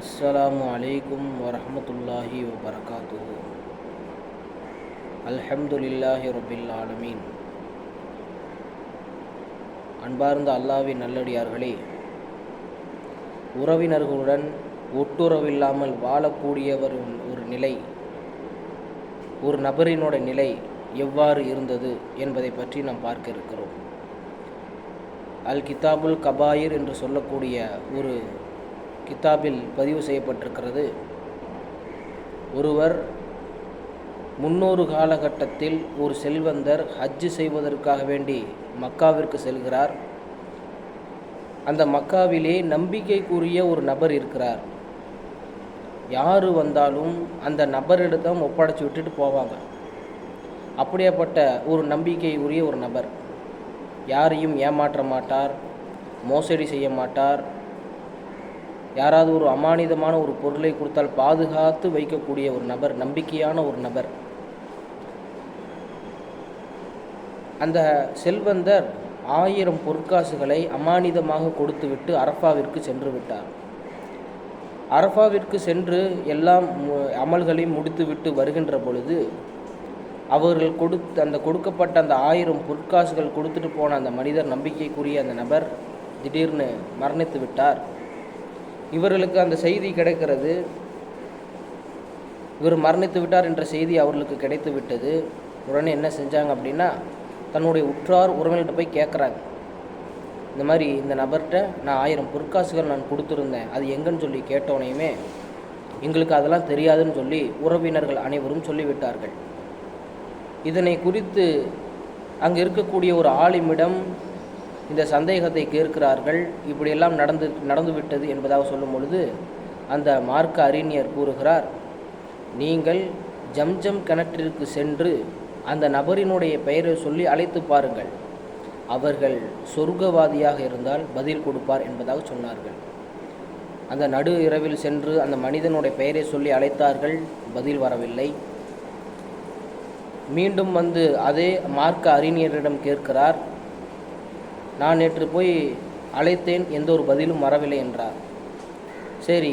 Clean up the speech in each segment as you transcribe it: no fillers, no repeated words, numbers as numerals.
அஸ்ஸலாமு அலைக்கும் வரஹ்மத்துல்லாஹி வபரகாத்துஹு. அல்ஹம்துலில்லாஹி ரப்பில் ஆலமீன். அன்பார்ந்த அல்லாஹ்வின் நல்லடியார்களே, உறவினர்களுடன் ஒட்டுறவில்லாமல் வாழக்கூடியவர் ஒரு நிலை, ஒரு நபரினோட நிலை எவ்வாறு இருந்தது என்பதை பற்றி நாம் பார்க்க இருக்கிறோம். அல் கிதாபுல் கபாயிர் என்று சொல்லக்கூடிய ஒரு கிதாபில் பதிவு செய்யப்பட்டிருக்கிறது. ஒருவர் 300 காலகட்டத்தில் ஒரு செல்வந்தர் ஹஜ்ஜு செய்வதற்காக வேண்டி மக்காவிற்கு செல்கிறார். அந்த மக்காவிலே நம்பிக்கைக்குரிய ஒரு நபர் இருக்கிறார். யார் வந்தாலும் அந்த நபரிடம் ஒப்படைச்சி விட்டுட்டு போவாங்க. அப்படியாப்பட்ட ஒரு நம்பிக்கைக்குரிய ஒரு நபர், யாரையும் ஏமாற்ற மாட்டார், மோசடி செய்ய மாட்டார். யாராவது ஒரு அமானிதமான ஒரு பொருளை கொடுத்தால் பாதுகாத்து வைக்கக்கூடிய ஒரு நபர், நம்பிக்கையான ஒரு நபர். அந்த செல்வந்தர் 1000 பொற்காசுகளை அமானிதமாக கொடுத்துவிட்டு அரஃபாவிற்கு சென்று விட்டார். அரஃபாவிற்கு சென்று எல்லாம் அமல்களையும் முடித்துவிட்டு வருகின்ற பொழுது அவர்கள் கொடுக்கப்பட்ட அந்த 1000 பொற்காசுகள் கொடுத்துட்டு போன அந்த மனிதர், நம்பிக்கைக்குரிய அந்த நபர் திடீர்னு மரணித்து விட்டார். இவர்களுக்கு அந்த செய்தி கிடைக்கிறது. இவர் மரணித்து விட்டார் என்ற செய்தி அவர்களுக்கு கிடைத்து விட்டது. உடனே என்ன செஞ்சாங்க அப்படின்னா, தன்னுடைய உற்றார் உறவினர்கிட்ட போய் கேட்குறாங்க, இந்த மாதிரி இந்த நபர்கிட்ட நான் 1000 பொற்காசுகள் நான் கொடுத்துருந்தேன், அது எங்கன்னு சொல்லி கேட்டோனையுமே எங்களுக்கு அதெல்லாம் தெரியாதுன்னு சொல்லி உறவினர்கள் அனைவரும் சொல்லிவிட்டார்கள். இதனை குறித்து அங்கே இருக்கக்கூடிய ஒரு ஆலிமிடம் இந்த சந்தேகத்தை கேட்கிறார்கள். இப்படியெல்லாம் நடந்து விட்டது என்பதாக சொல்லும் பொழுது அந்த மார்க்க அறிஞர் கூறுகிறார், நீங்கள் ஜம்ஜம் கிணற்றிற்கு சென்று அந்த நபரினுடைய பெயரை சொல்லி அழைத்து பாருங்கள், அவர்கள் சொர்க்கவாதியாக இருந்தால் பதில் கொடுப்பார் என்பதாக சொன்னார்கள். அந்த நடு இரவில் சென்று அந்த மனிதனுடைய பெயரை சொல்லி அழைத்தார்கள், பதில் வரவில்லை. மீண்டும் வந்து அதே மார்க்க அறிஞரிடம் கேட்கிறார், நான் நேற்று போய் அழைத்தேன், எந்த ஒரு பதிலும் வரவில்லை என்றார். சரி,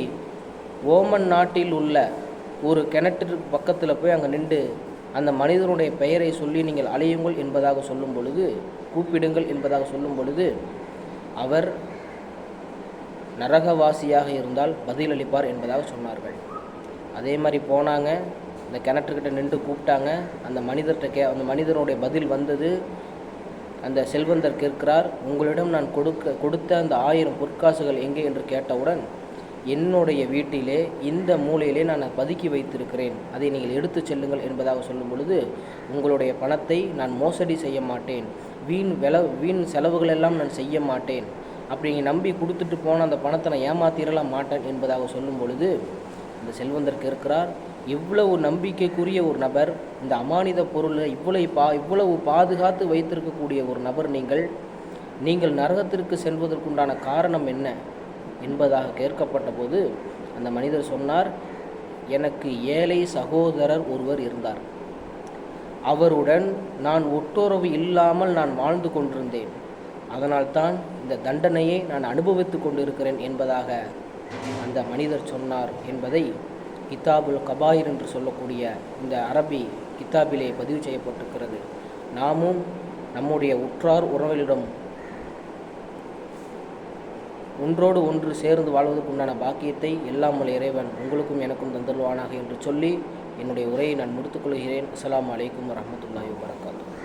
ஓமன் நாட்டில் உள்ள ஒரு கிணற்று பக்கத்தில் போய் அங்கே நின்று அந்த மனிதனுடைய பெயரை சொல்லி நீங்கள் அழையுங்கள் என்பதாக சொல்லும் பொழுது, கூப்பிடுங்கள் என்பதாக சொல்லும் பொழுது, அவர் நரகவாசியாக இருந்தால் பதிலளிப்பார் என்பதாக சொன்னார்கள். அதே மாதிரி போனாங்க, இந்த கிணற்றுக்கிட்ட நின்று கூப்பிட்டாங்க. அந்த மனிதனுடைய பதில் வந்தது. அந்த செல்வந்தர் கேட்கிறார், உங்களிடம் நான் கொடுத்த அந்த 1000 பொற்காசுகள் எங்கே என்று கேட்டவுடன், என்னுடைய வீட்டிலே இந்த மூலையிலே நான் பதுக்கி வைத்திருக்கிறேன், அதை நீங்கள் எடுத்து செல்லுங்கள் என்பதாக சொல்லும் பொழுது, உங்களுடைய பணத்தை நான் மோசடி செய்ய மாட்டேன், வீண் செலவுகளெல்லாம் நான் செய்ய மாட்டேன், அப்படி நீங்கள் நம்பி கொடுத்துட்டு போன அந்த பணத்தை நான் ஏமாத்திரலாம் மாட்டேன் என்பதாக சொல்லும் பொழுது, அந்த செல்வந்தர் கேட்கிறார், இவ்வளவு நம்பிக்கைக்குரிய ஒரு நபர், இந்த அமானித பொருளை இவ்வளவு பாதுகாத்து வைத்திருக்கக்கூடிய ஒரு நபர், நீங்கள் நரகத்திற்கு செல்வதற்குண்டான காரணம் என்ன என்பதாக கேட்கப்பட்ட போது அந்த மனிதர் சொன்னார், எனக்கு ஏழை சகோதரர் ஒருவர் இருந்தார், அவருடன் நான் ஒட்டுறவு இல்லாமல் நான் வாழ்ந்து கொண்டிருந்தேன், அதனால்தான் இந்த தண்டனையை நான் அனுபவித்து கொண்டிருக்கிறேன் என்பதாக அந்த மனிதர் சொன்னார் என்பதை கிதாபுல் கபாயிர் என்று சொல்லக்கூடிய இந்த அரபி கிதாபிலே பதிவு செய்யப்பட்டிருக்கிறது. நாமும் நம்முடைய உற்றார் உறவினரிடம் ஒன்றோடு ஒன்று சேர்ந்து வாழ்வதற்குண்டான பாக்கியத்தை எல்லாம் உள்ள இறைவன் உங்களுக்கும் எனக்கும் தந்தருவானாக என்று சொல்லி என்னுடைய உரையை நான் முடித்துக்கொள்கிறேன். அஸ்ஸலாமு அலைக்கும் வரஹ்மத்துல்லாஹி வபரகாத்துஹு.